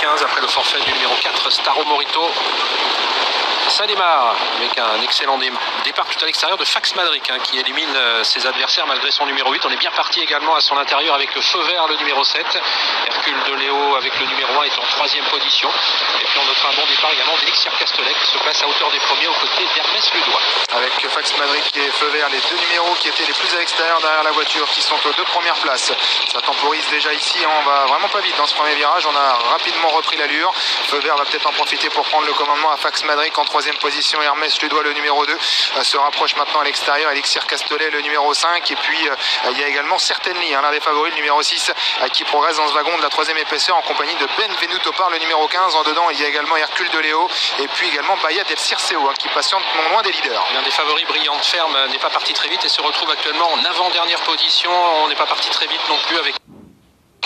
15 après le forfait du numéro 4 Staro Morito. Ça démarre avec un excellent départ tout à l'extérieur de Fax Madrid qui élimine ses adversaires malgré son numéro 8. On est bien parti également à son intérieur avec le feu vert, le numéro 7. Hercule de Léo avec le numéro 1 est en 3e position. Et puis on notera un bon départ également d'Elixir Castellet qui se place à hauteur des premiers aux côtés d'Hermès Ludois. Avec Fax Madrid et feu vert, les deux numéros qui étaient les plus à l'extérieur derrière la voiture qui sont aux 2 premières places. Ça temporise déjà ici, on va vraiment pas vite dans ce premier virage. On a rapidement repris l'allure. Feu vert va peut-être en profiter pour prendre le commandement à Fax Madrid en 3e position. Hermès Ludois, le numéro 2, se rapproche maintenant à l'extérieur. Elixir Castellet, le numéro 5. Et puis il y a également Certainly, l'un des favoris, le numéro 6, qui progresse dans ce wagon de la 3e épaisseur en compagnie de Benvenuto Par, le numéro 15. En dedans, il y a également Hercule de Léo et puis également Bahia del Circeo qui patiente non loin des leaders. L'un des favoris, Brillante Ferme, n'est pas parti très vite et se retrouve actuellement en avant-dernière position. On n'est pas parti très vite non plus avec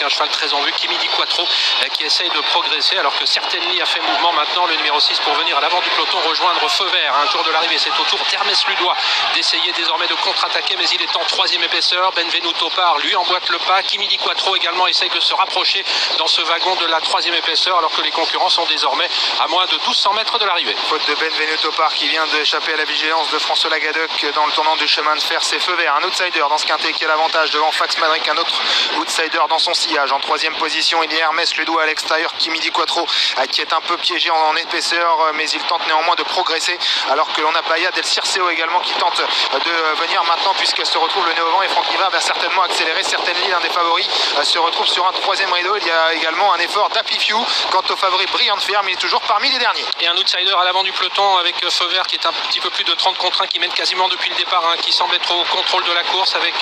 un cheval très en vue, Kimi Di Quattro, qui essaye de progresser alors que Certainly a fait mouvement maintenant, le numéro 6, pour venir à l'avant du peloton rejoindre feu vert. Un tour de l'arrivée, c'est au tour d'Hermès Ludois d'essayer désormais de contre-attaquer, mais il est en 3e épaisseur. Benvenuto Par lui emboîte le pas. Kimi Di Quattro également essaye de se rapprocher dans ce wagon de la 3e épaisseur alors que les concurrents sont désormais à moins de 1200 mètres de l'arrivée. Faute de Benvenuto Par qui vient d'échapper à la vigilance de François Lagadoc dans le tournant du chemin de fer. C'est feu vert, un outsider dans ce quintet qui a l'avantage devant Fax Madrid, un autre outsider dans son sillage. En 3e position, il y a Hermès Ludois à l'extérieur, Kimi Di Quattro qui est un peu piégé en épaisseur, mais il tente néanmoins de progresser, alors que l'on a Bahia del Circeo également qui tente de venir maintenant puisqu'elle se retrouve le nez au vent et Franck Nivard va certainement accélérer. Certainly, l'un des favoris, se retrouve sur un 3e rideau. Il y a également un effort d'Happy Few. Quant au favori Brillante Ferme, il est toujours parmi les derniers. Et un outsider à l'avant du peloton avec feu vert qui est un petit peu plus de 30 contre 1, qui mène quasiment depuis le départ, qui semble être au contrôle de la course avec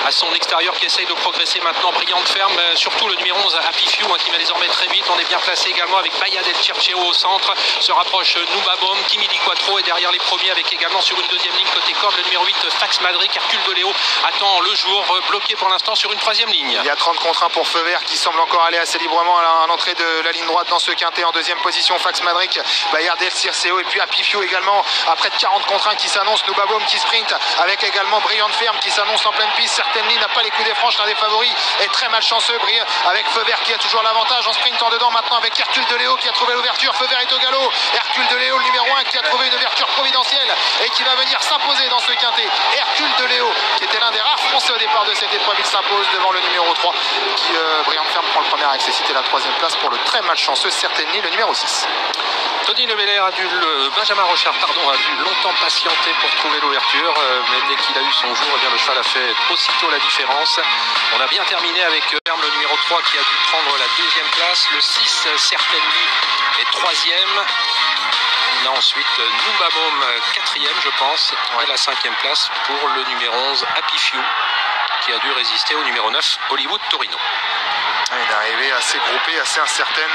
à son extérieur qui essaye de progresser maintenant Brillante Ferme, surtout le numéro 11 Happy Few qui va désormais très vite. On est bien placé également avec Bahia del Circeo au centre, se rapproche Nubabaum, Kimi Di Quattro et derrière les premiers avec également sur une 2e ligne côté corde le numéro 8 Fax Madrid. Hercule de Léo attend le jour, bloqué pour l'instant sur une 3e ligne. Il y a 30 contre 1 pour feu vert qui semble encore aller assez librement à l'entrée de la ligne droite dans ce quintet. En 2e position Fax Madrid, Bahia del Circeo et puis Happy Few également à près de 40 contre 1 qui s'annonce. Nubabaum qui sprint avec également Brillante Ferme qui s'annonce en pleine piste. Certainly n'a pas les coups des franches, l'un des favoris est très malchanceux avec feu vert qui a toujours l'avantage en sprint en dedans maintenant avec Hercule de Léo qui a trouvé l'ouverture. Feu vert est au galop. Hercule de Léo, le numéro 1, qui a trouvé une ouverture providentielle et qui va venir s'imposer dans ce quintet. Hercule de Léo, qui était l'un des rares Français au départ de cette épreuve, il s'impose devant le numéro 3 qui, Brillante Ferme, prend le premier accès. C'était la 3e place pour le très malchanceux Certainly, le numéro 6. Tony Lebelair Benjamin Rochard a dû longtemps patienter pour trouver l'ouverture, mais dès qu'il a eu son jour, le cheval a fait aussitôt la différence. On a bien terminé avec Ferme, le numéro 3, qui a dû prendre la 2e place. Le 6, Certainly, est 3e. On a ensuite Nubabaum, 4e, je pense, et la 5e place pour le numéro 11, Happy Few, qui a dû résister au numéro 9, Hollywood Torino. Une arrivée assez groupée, assez incertaine.